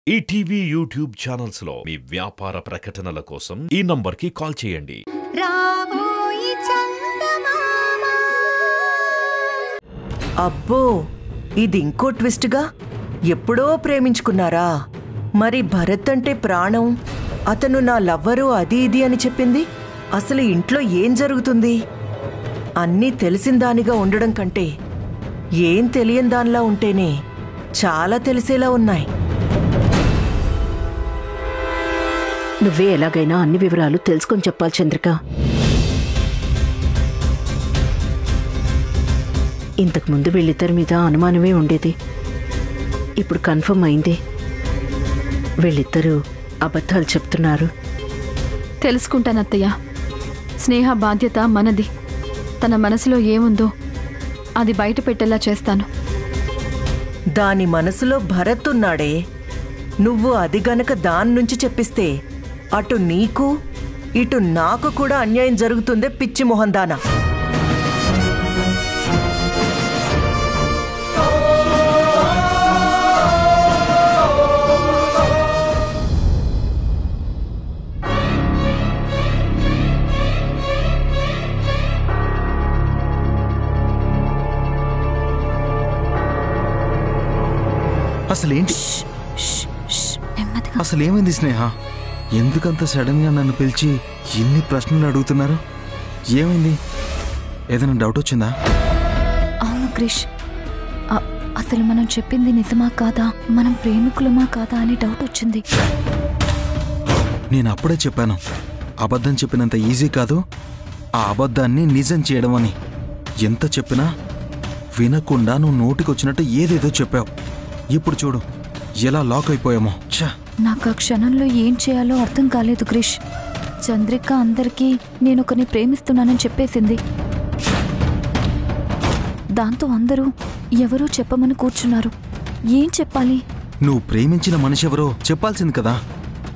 ETV YouTube channels లో మీ వ్యాపార ప్రకటనల కోసం ఈ నంబర్కి కాల్ చేయండి. అబ్బో, ఇది ఇంకో ట్విస్ట్గా. ఎప్పుడో ప్రేమించుకున్నారా? మరి భరత్ అంటే ప్రాణం, అతను నా లవ్వరు అది ఇది అని చెప్పింది. అసలు ఇంట్లో ఏం జరుగుతుంది? అన్నీ తెలిసిందానిగా ఉండడం కంటే ఏం తెలియని దానిలా ఉంటేనే చాలా తెలిసేలా ఉన్నాయి. నువ్వే ఎలాగైనా అన్ని వివరాలు తెలుసుకొని చెప్పాలి చంద్రిక. ఇంతకుముందు వీళ్ళిద్దరి మీద అనుమానమే ఉండేది, ఇప్పుడు కన్ఫర్మ్ అయింది. వీళ్ళిద్దరూ అబద్ధాలు చెప్తున్నారు. తెలుసుకుంటానత్తయ్య. స్నేహ బాధ్యత మనది. తన మనసులో ఏముందో అది బయట పెట్టేలా చేస్తాను. దాని మనసులో భరత్ ఉన్నాడే. నువ్వు అది గనక దాని నుంచి చెప్పిస్తే అటు నీకు ఇటు నాకు కూడా అన్యాయం జరుగుతుందే పిచ్చి మొహందానా. అసలేమైంది స్నేహ? ఎందుకంత సడన్ గా నన్ను పిలిచి ఎన్ని ప్రశ్నలు అడుగుతున్నారు? ఏమైంది? ఏదైనా డౌట్ వచ్చిందా? అవును క్రిష్, అసలు మనం చెప్పింది నిజమా కాదా, మనం ప్రేమికులమా కాదా అని డౌట్ వచ్చింది. నేను అప్పుడే చెప్పాను, అబద్ధం చెప్పినంత ఈజీ కాదు ఆ అబద్ధాన్ని నిజం చేయడం అని. ఎంత చెప్పినా వినకుండా నువ్వు నోటికొచ్చినట్టు ఏదేదో చెప్పావు. ఇప్పుడు చూడు ఎలా లాక్ అయిపోయామో. నాకు ఆ క్షణంలో ఏం చేయాలో అర్థం కాలేదు క్రిష్. చంద్రిక అందరికీ నేనొకరిని ప్రేమిస్తున్నానని చెప్పేసింది. దాంతో అందరూ ఎవరో చెప్పమని కూర్చున్నారు. ఏం చెప్పాలి? నువ్వు ప్రేమించిన మనిషి ఎవరో చెప్పాల్సింది కదా.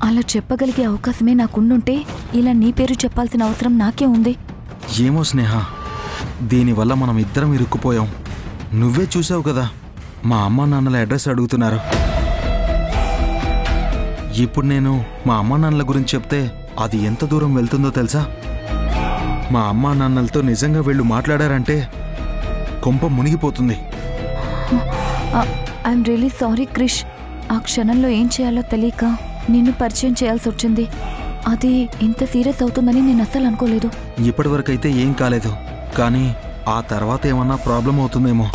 అలా చెప్పగలిగే అవకాశమే నాకుండుంటే ఇలా నీ పేరు చెప్పాల్సిన అవసరం నాకే ఉంది. ఏమో స్నేహ, దీనివల్ల మనం ఇద్దరం ఇరుక్కుపోయాం. నువ్వే చూసావు కదా, మా అమ్మా నాన్నల అడ్రస్ అడుగుతున్నారు. ఇప్పుడు నేను మా అమ్మా నాన్నల గురించి చెప్తే అది ఎంత దూరం వెళ్తుందో తెలుసా? మా అమ్మా నాన్నలతో నిజంగా వీళ్ళు మాట్లాడారంటే కొంప మునిగిపోతుంది. I'm really sorry Krish. ఆ క్షణంలో ఏం చేయాలో తెలియక నిన్ను పరిచయం చేయాల్సి వచ్చింది. అది ఇంత సీరియస్ అవుతుందని నేను అస్సలు అనుకోలేదు. ఇప్పటి వరకైతే ఏం కాలేదు, కానీ ఆ తర్వాత ఏమన్నా ప్రాబ్లం అవుతుందేమో.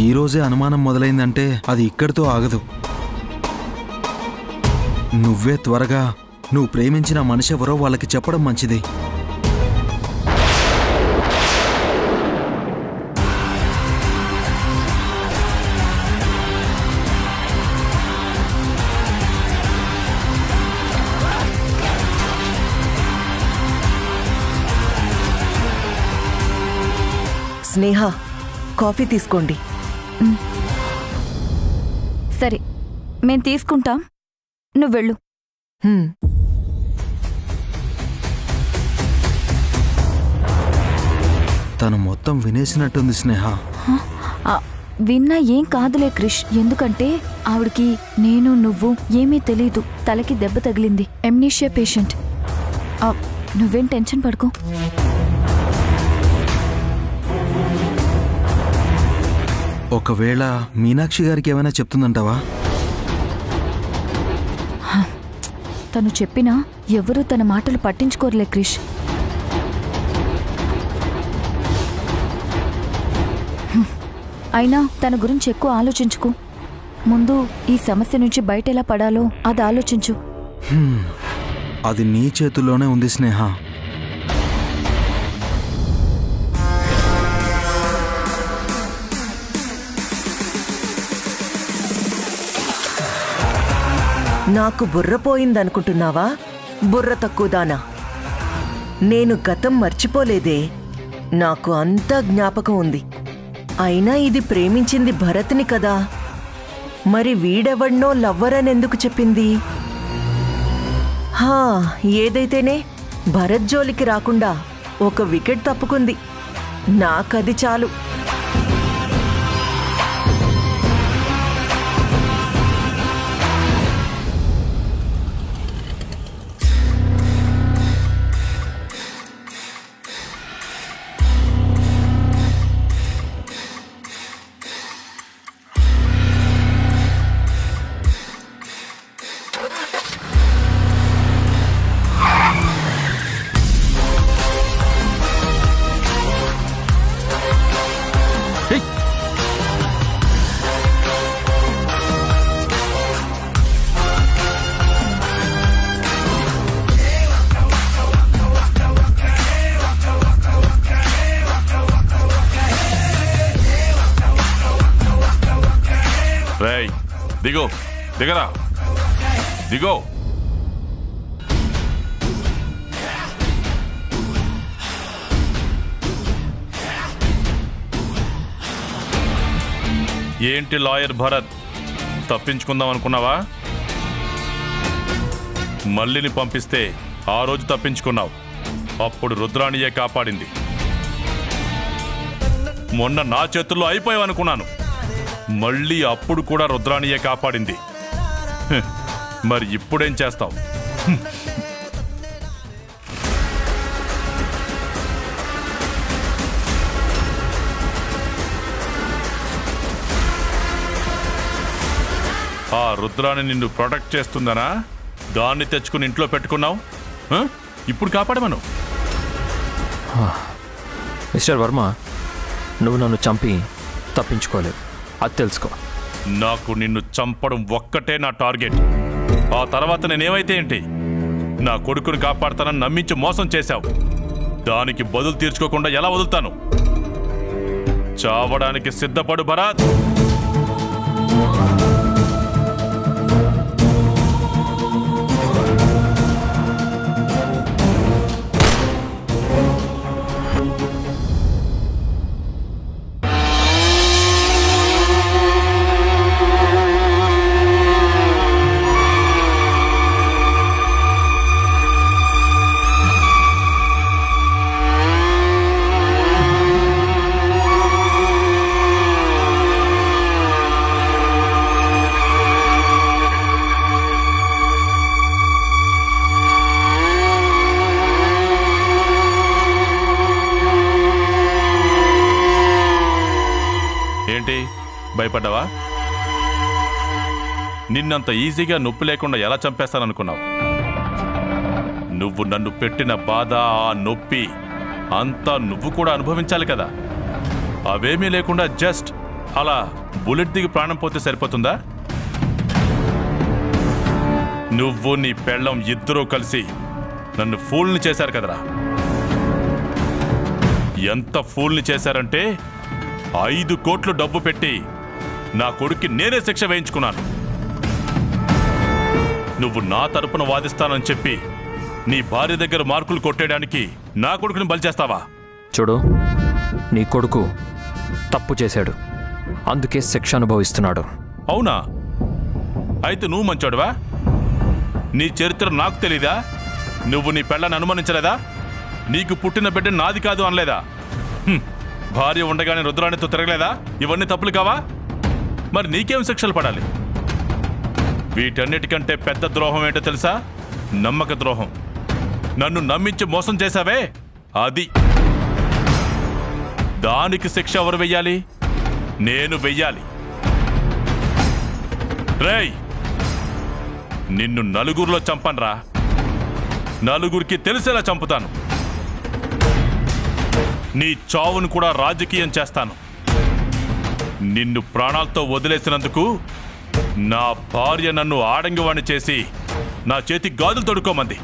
ఈరోజే అనుమానం మొదలైందంటే అది ఇక్కడితో ఆగదు. నువ్వే త్వరగా నువ్వు ప్రేమించిన మనిషి ఎవరో వాళ్ళకి చెప్పడం మంచిది. స్నేహ, కాఫీ తీసుకోండి. సరే, మేం తీసుకుంటాం, నువ్వు వెళ్ళు. తను మొత్తం వినేసినట్టుంది స్నేహ. విన్నా ఏం కాదులే క్రిష్, ఎందుకంటే ఆవిడికి నేను నువ్వు ఏమీ తెలీదు. తలకి దెబ్బ తగిలింది, ఎమ్నీషియా పేషెంట్. నువ్వేం టెన్షన్ పడుకో. ఒకవేళ మీనాక్షి గారికి ఏమైనా చెప్తుందంటావా? తను చెప్పినా ఎవరూ తన మాటలు పట్టించుకోరులే క్రిష్. అయినా తన గురించి ఎక్కువ ఆలోచించుకో. ముందు ఈ సమస్య నుంచి బయట ఎలా పడాలో అది ఆలోచించు. అది నీ చేతుల్లోనే ఉంది స్నేహ. నాకు బుర్ర పోయిందనుకుంటున్నావా? బుర్ర తక్కువదానా. నేను గతం మర్చిపోలేదే, నాకు అంతా జ్ఞాపకం ఉంది. అయినా ఇది ప్రేమించింది భరత్ని కదా, మరి వీడెవడ్నో లవ్వరనెందుకు చెప్పింది? ఏదైతేనే భరత్ జోలికి రాకుండా ఒక వికెట్ తప్పుకుంది. నాకది చాలు. దిగో, దిగరా, దిగో. ఏంటి లాయర్ భరత్, తప్పించుకుందాం అనుకున్నావా? మల్లిని పంపిస్తే ఆ రోజు తప్పించుకున్నావు, అప్పుడు రుద్రాణియే కాపాడింది. మొన్న నా చేతుల్లో అయిపోయావనుకున్నాను, మళ్ళీ అప్పుడు కూడా రుద్రాణియే కాపాడింది. మరి ఇప్పుడేం చేస్తావు? ఆ రుద్రాణి నిన్ను ప్రొటెక్ట్ చేస్తుందనా? దాన్ని తెచ్చుకుని ఇంట్లో పెట్టుకున్నావు, ఇప్పుడు కాపాడమను. మిస్టర్ వర్మ, నువ్వు నన్ను చంపి తప్పించుకోలేవు, అది తెలుసుకో. నాకు నిన్ను చంపడం ఒక్కటే నా టార్గెట్. ఆ తర్వాత నేనేమైతే ఏంటి? నా కొడుకుని కాపాడతానని నమ్మించి మోసం చేశావు. దానికి బదులు తీర్చుకోకుండా ఎలా వదులుతాను? చావడానికి సిద్ధపడు భరత్. ఏంటి, భయపడ్డావా? నిన్నంత ఈజీగా నొప్పి లేకుండా ఎలా చంపేస్తాననుకున్నావు? నువ్వు నన్ను పెట్టిన బాధ, ఆ నొప్పి అంతా నువ్వు కూడా అనుభవించాలి కదా. అవేమీ లేకుండా జస్ట్ అలా బుల్లెట్ దిగి ప్రాణం పోతే సరిపోతుందా? నువ్వు నీ పెళ్ళం ఇద్దరూ కలిసి నన్ను ఫూల్ని చేశారు కదరా. ఎంత ఫూల్ని చేశారంటే 5 కోట్లు డబ్బు పెట్టి నా కొడుక్కి నేనే శిక్ష వేయించుకున్నాను. నువ్వు నా తరపున వాదిస్తానని చెప్పి నీ భార్య దగ్గర మార్కులు కొట్టేయడానికి నా కొడుకుని బలి చేస్తావా? చూడు, నీ కొడుకు తప్పు చేశాడు, అందుకే శిక్ష అనుభవిస్తున్నాడు. అవునా? అయితే నువ్వు మంచోడువా? నీ చరిత్ర నాకు తెలీదా? నువ్వు నీ పెళ్ళని అనుమానించలేదా? నీకు పుట్టిన బిడ్డ నాది కాదు అనలేదా? భార్య ఉండగానే రుద్రాణితో తిరగలేదా? ఇవన్నీ తప్పులు కావా? మరి నీకేం శిక్షలు పడాలి? వీటన్నిటికంటే పెద్ద ద్రోహం ఏంటో తెలుసా? నమ్మక ద్రోహం. నన్ను నమ్మించి మోసం చేశావే, అది. దానికి శిక్ష ఎవరు వెయ్యాలి? నేను వెయ్యాలి. రేయ్, నిన్ను నలుగురిలో చంపన్రా. నలుగురికి తెలిసేలా చంపుతాను. నీ చావును కూడా రాజకీయం చేస్తాను. నిన్ను ప్రాణాలతో వదిలేసినందుకు నా భార్య నన్ను ఆడంగివాణ్ణి చేసి నా చేతి గాజులు తొడుక్కోమంది.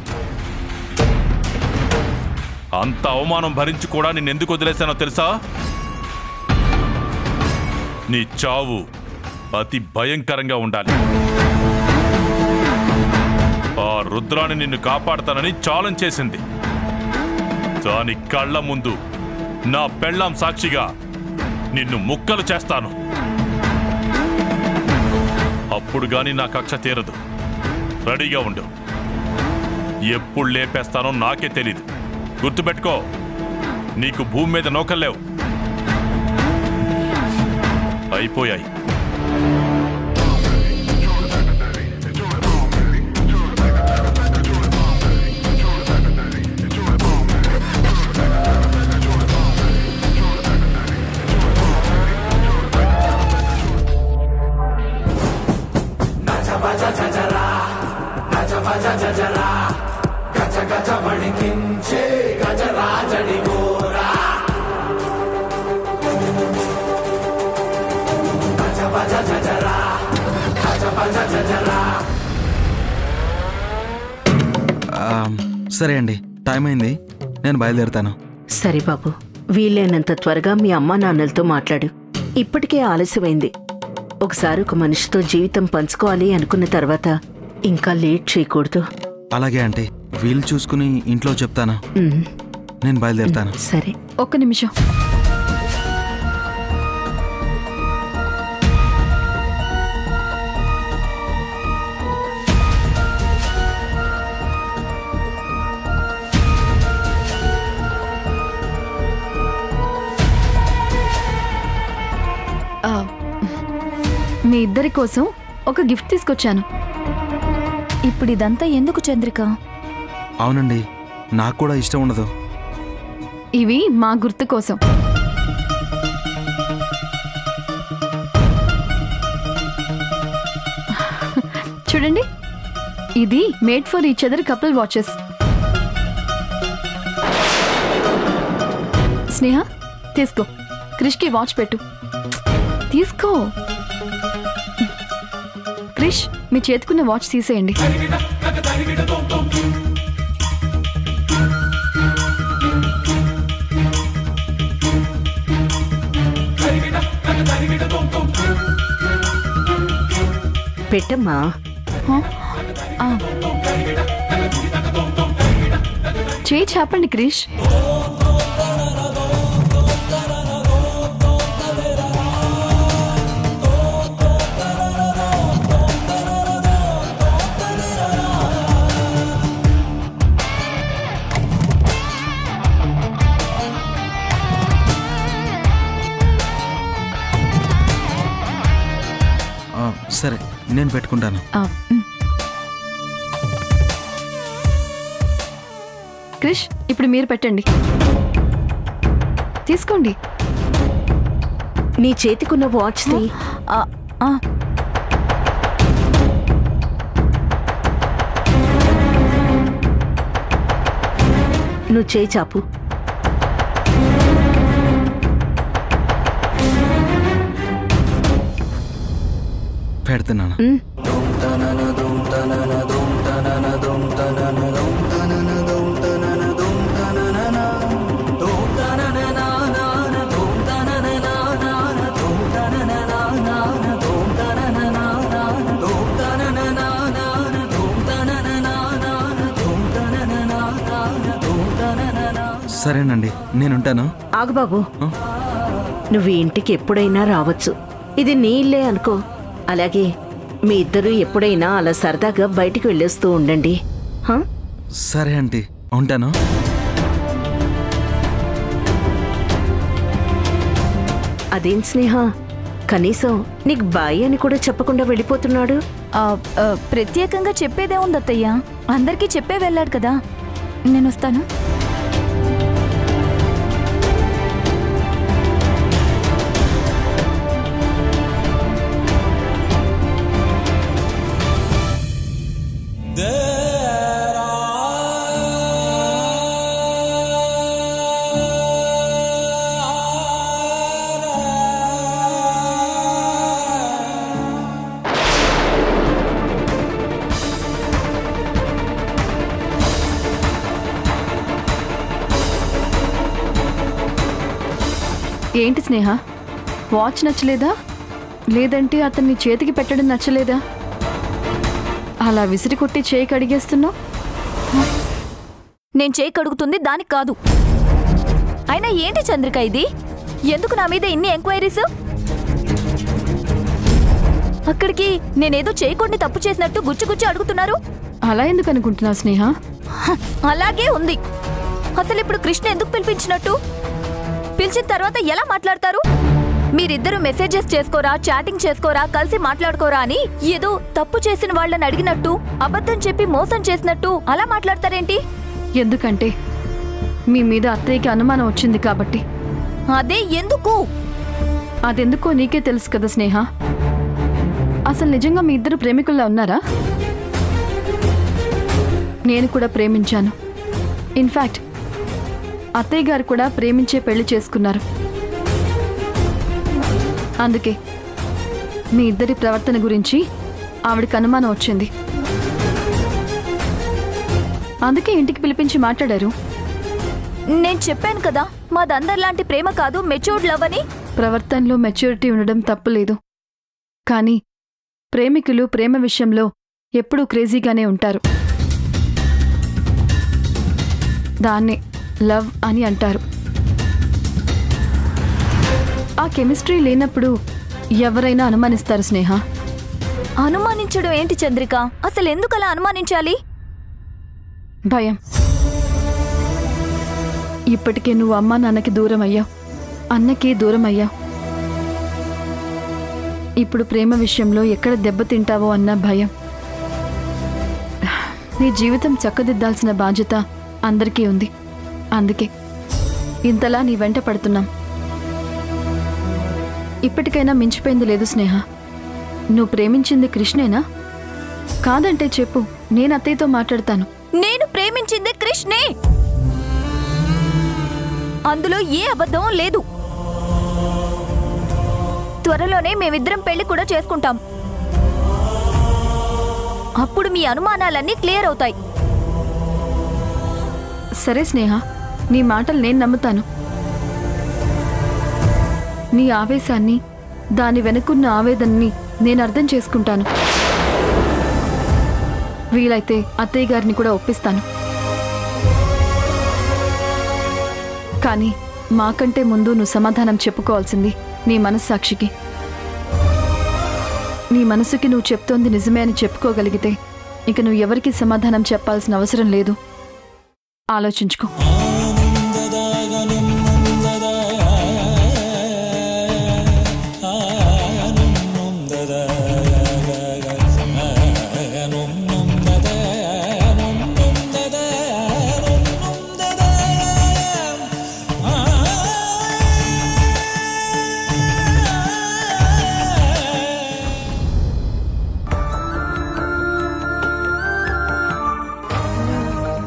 అంత అవమానం భరించి కూడా నిన్నెందుకు వదిలేశానో తెలుసా? నీ చావు అతి భయంకరంగా ఉండాలి. ఆ రుద్రాణి నిన్ను కాపాడతానని ఛాలెంజ్ చేసింది. దాని కళ్ళ ముందు నా పెళ్ళాం సాక్షిగా నిన్ను ముక్కలు చేస్తాను. అప్పుడు గాని నా కక్ష తీరదు. రెడీగా ఉండు. ఎప్పుడు లేపేస్తానో నాకే తెలీదు. గుర్తుపెట్టుకో, నీకు భూమి మీద నౌకల్లేవు. అయిపోయాయి. సరే అండి, టైం అయింది, నేను బయలుదేరుతాను. సరే బాబు, వీలైనంత త్వరగా మీ అమ్మా నాన్నలతో మాట్లాడు. ఇప్పటికే ఆలస్యమైంది. ఒకసారి ఒక మనిషితో జీవితం పంచుకోవాలి అనుకున్న తర్వాత ఇంకా లేట్ చేయకూడదు. అలాగే ఆంటీ, వీలు చూసుకుని ఇంట్లో చెప్తాను. ఉమ్, నేను బయలుదేరుతాను. సరే. ఒక్క నిమిషం. మీ ఇద్దరి కోసం ఒక గిఫ్ట్ తీసుకొచ్చాను. ఇప్పుడు ఇదంతా ఎందుకు చంద్రిక? అవునండి, నాకు కూడా ఇష్టం ఉండదు. ఇవి మా గుర్తు కోసం. చూడండి, ఇది made for each other couple watches. Sneha, తీసుకో. క్రిష్కి వాచ్ పెట్టు. తీసుకో. క్రిష్, మీ చేతుకున్న వాచ్ తీసేయండి. పెట్టమ్మా. చేయి చాపండి క్రిష్. సరే, నేను పెట్టుకుంటాను. క్రిష్, ఇప్పుడు మీరు పెట్టండి. తీసుకోండి. నీ చేతికున్న వాచ్ ని నువ్వు చేయి చాపు. పెడుతున్నాను. సరేనండి, నేనుంటాను. ఆగు బాబు, నువ్వు ఈ ఇంటికి ఎప్పుడైనా రావచ్చు. ఇది నీ ఇల్లే అనుకో. అలాగే మీ ఇద్దరు ఎప్పుడైనా అలా సరదాగా బయటికి వెళ్ళేస్తూ ఉండండి. సరే ఆంటీ, ఉంటాను. అదేం స్నేహ, కనీసం నీకు బాయ్ అని కూడా చెప్పకుండా వెళ్ళిపోతున్నాడు. ప్రత్యేకంగా చెప్పేదే ఉంది అత్తయ్య. అందరికీ చెప్పే వెళ్ళాడు కదా. నేను వస్తాను. ఏంటి స్నేహ, వాచ్ నచ్చలేదా? లేదంటే అతన్ని చేతికి పెట్టడం నచ్చలేదా? అలా విసిరి కొట్టి చేయి కడిగేస్తున్నావు. నేను చేయి కడుగుతుంది దానికి కాదు. అయినా ఏంటి చంద్రిక ఇది? ఎందుకు నా మీద ఇన్ని ఎంక్వైరీస్? అక్కడికి నేనేదో చేయకుండా తప్పు చేసినట్టు గుచ్చి అడుగుతున్నారు. అలా ఎందుకు అనుకుంటున్నావు స్నేహ? అలాగే ఉంది. అసలు ఇప్పుడు కృష్ణ ఎందుకు పిలిపించినట్టు? పిలిచిన తర్వాత ఎలా మాట్లాడతారు? మీరిద్దరూ మెసేజెస్ చేసుకోరా, చాటింగ్ చేసుకోరా, కలిసి మాట్లాడుకోరా అని ఏదో తప్పు చేసిన వాళ్ళని అడిగినట్టు, అబద్ధం చెప్పి మోసం చేసినట్టు అలా మాట్లాడతారేంటి? ఎందుకంటే మీ మీద అత్తయ్యకి అనుమానం వచ్చింది కాబట్టి. అదే ఎందుకు? అదెందుకో నీకే తెలుసు కదా స్నేహ. అసలు నిజంగా మీ ఇద్దరు ప్రేమికుల్లా ఉన్నారా? నేను కూడా ప్రేమించాను. ఇన్ఫాక్ట్ అత్తయ్య గారు కూడా ప్రేమించే పెళ్లి చేసుకున్నారు. అందుకే మీ ఇద్దరి ప్రవర్తన గురించి ఆవిడకి అనుమానం వచ్చింది. అందుకే ఇంటికి పిలిపించి మాట్లాడారు. నేను చెప్పాను కదా, మాదందరిలాంటి ప్రేమ కాదు, మెచ్యూర్డ్ లవ్ అని. ప్రవర్తనలో మెచ్యూరిటీ ఉండడం తప్పులేదు. కానీ ప్రేమికులు ప్రేమ విషయంలో ఎప్పుడూ క్రేజీగానే ఉంటారు. దాన్ని లవ్ అని అంటారు. ఆ కెమిస్ట్రీ లేనప్పుడు ఎవరైనా అనుమానిస్తారు స్నేహ. అనుమానించడం ఏంటి చంద్రిక? అసలు ఎందుకలా అనుమానించాలి? భయం. ఇప్పటికే నువ్వు అమ్మా నాన్నకి దూరం అయ్యావు, అన్నకి దూరం అయ్యావు. ఇప్పుడు ప్రేమ విషయంలో ఎక్కడ దెబ్బతింటావో అన్న భయం. నీ జీవితం చక్కదిద్దాల్సిన బాధ్యత అందరికీ ఉంది. అందుకే ఇంతలా నీ వెంట పడుతున్నాం. ఇప్పటికైనా మించిపోయింది లేదు స్నేహ. నువ్వు ప్రేమించింది కృష్ణేనా? కాదంటే చెప్పు, నేను అత్తయ్యతో మాట్లాడతాను. నేను ప్రేమించింది కృష్ణే. అందులో ఏ అబద్ధం లేదు. త్వరలోనే మేమిద్దరం పెళ్లి కూడా చేసుకుంటాం. అప్పుడు మీ అనుమానాలన్నీ క్లియర్ అవుతాయి. సరే స్నేహ, నీ మాటలు నేను నమ్ముతాను. నీ ఆవేశాన్ని, దాని వెనుకున్న ఆవేదనని నేను అర్థం చేసుకుంటాను. వీలైతే అత్తయ్య గారిని కూడా ఒప్పిస్తాను. కానీ మాకంటే ముందు నువ్వు సమాధానం చెప్పుకోవాల్సింది నీ మనస్సాక్షికి. నీ మనసుకి నువ్వు చెప్తోంది నిజమే అని చెప్పుకోగలిగితే ఇక నువ్వు ఎవరికి సమాధానం చెప్పాల్సిన అవసరం లేదు. ఆలోచించుకో.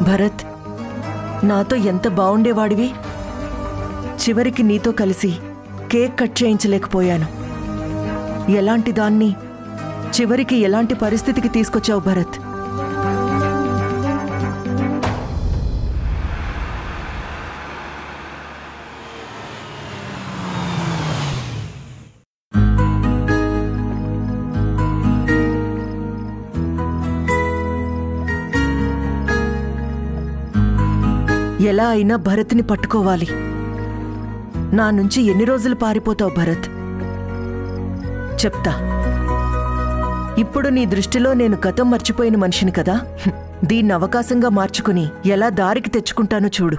భరత్, నాతో ఎంత బావుండేవాడివి. చివరికి నీతో కలిసి కేక్ కట్ చేయించలేకపోయాను. ఎలాంటి దాన్ని చివరికి ఎలాంటి పరిస్థితికి తీసుకొచ్చావు భరత్. ఎలా అయినా భరత్ని పట్టుకోవాలి. నా నుంచి ఎన్ని రోజులు పారిపోతావు భరత్? చెప్తా. ఇప్పుడు నీ దృష్టిలో నేను గతం మర్చిపోయిన మనిషిని కదా. దీన్ని అవకాశంగా మార్చుకుని ఎలా దారికి తెచ్చుకుంటానో చూడు.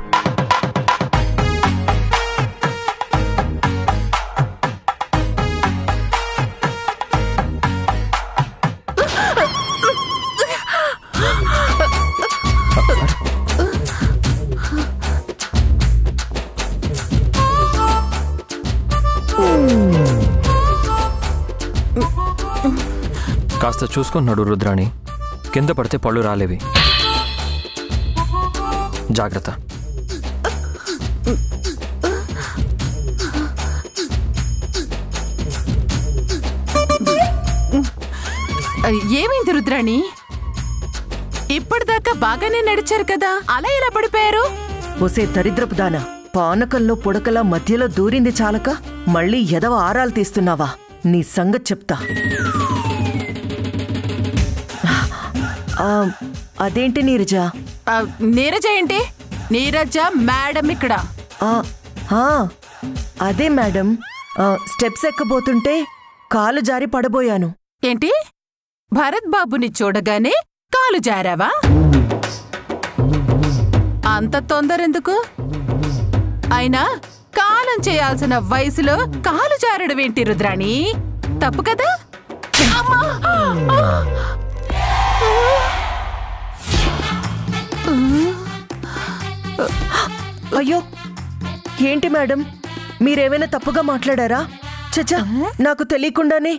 కాస్త చూసుకుంటున్నాడు రుద్రాణి. కింద పడితే పళ్ళు రాలేవి. జాగ్రత్త. ఏమైంది రుద్రాణి? ఇప్పటిదాకా బాగానే నడిచారు కదా, అలా ఎలా పడిపోయారు? ఒసే దరిద్రపు దానా, పానకంలో పుడకలా మధ్యలో దూరింది చాలక మళ్ళీ ఎదవ ఆరాలు తీస్తున్నావా? నీ సంగతి చెప్తా. అదేంటి నీరజ? నీరజ ఏంటి? నీరజ మేడం ఇక్కడ. అదే మేడం, స్టెప్స్ ఎక్కబోతుంటే కాలు జారి పడబోయాను. ఏంటి? భరత్ బాబుని చూడగానే కాలు జారావా? అంత తొందరెందుకు? అయినా కాలం చేయాల్సిన వయసులో కాలు జారడం ఏంటి రుద్రాణి? తప్పు కదా? అయ్యో, ఏంటి మేడం, మీరేమైనా తప్పుగా మాట్లాడారా? చచ్చా, నాకు తెలియకుండానే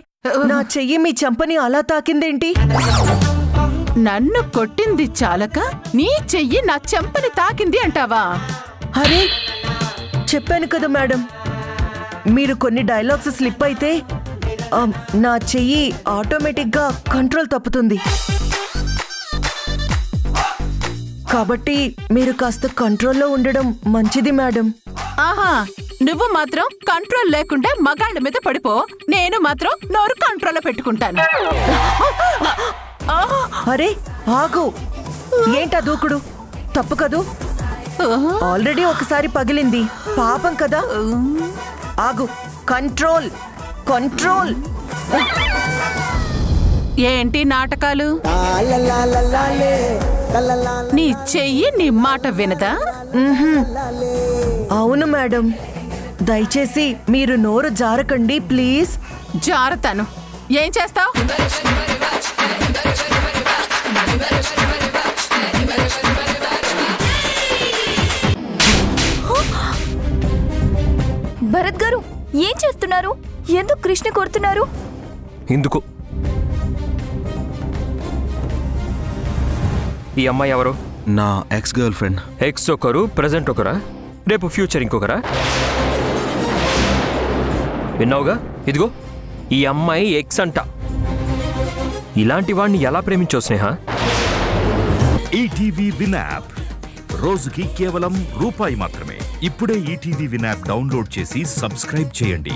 నా చెయ్యి మీ చెంపని అలా తాకిందేంటి? నన్ను కొట్టింది చాలక నీ చెయ్యి నా చెంపని తాకింది అంటావా? అరే, చెప్పాను కదా మేడం, మీరు కొన్ని డైలాగ్స్ స్లిప్ అయితే నా చెయ్యి ఆటోమేటిక్గా కంట్రోల్ తప్పుతుంది. కాబట్టి మీరు కాస్త కంట్రోల్లో ఉండడం మంచిది మేడం. ఆహా, నువ్వు మాత్రం కంట్రోల్ లేకుండా మగాళ్ళ మీద పడిపో, నేను మాత్రం నోరు కంట్రోల్లో పెట్టుకుంటాను. అరే ఆగు, ఏంటా దూకుడు? తప్పు కదూ, ఆల్రెడీ ఒకసారి పగిలింది, పాపం కదా. ఆగు, కంట్రోల్ కంట్రోల్. ఏంటి నాటకాలు? నీ చెయ్యి నీ మాట వినదా? అవును మేడం, దయచేసి మీరు నోరు జారకండి ప్లీజ్. జారతాను. ఏం చేస్తావు? భరత్ గారు ఏం చేస్తున్నారు? ఎందుకు కృష్ణ కొడుతున్నారు? ఎందుకు? ఈ అమ్మాయి ఎవరు? నా ఎక్స్ గర్ల్ ఫ్రెండ్. ఎక్స్ ఒకరు, ప్రెజెంట్ ఒకరా, రేపు ఫ్యూచర్ ఇంకొకరా? విన్నావుగా? ఇదిగో ఈ అమ్మాయి ఎక్స్ అంట. ఇలాంటి వాడిని ఎలా ప్రేమించో స్నేహ? ఈటీవీ విన్ యాప్ రోజుకి కేవలం రూపాయి మాత్రమే. ఇప్పుడే ఈటీవీ విన్ యాప్ డౌన్లోడ్ చేసి సబ్స్క్రైబ్ చేయండి.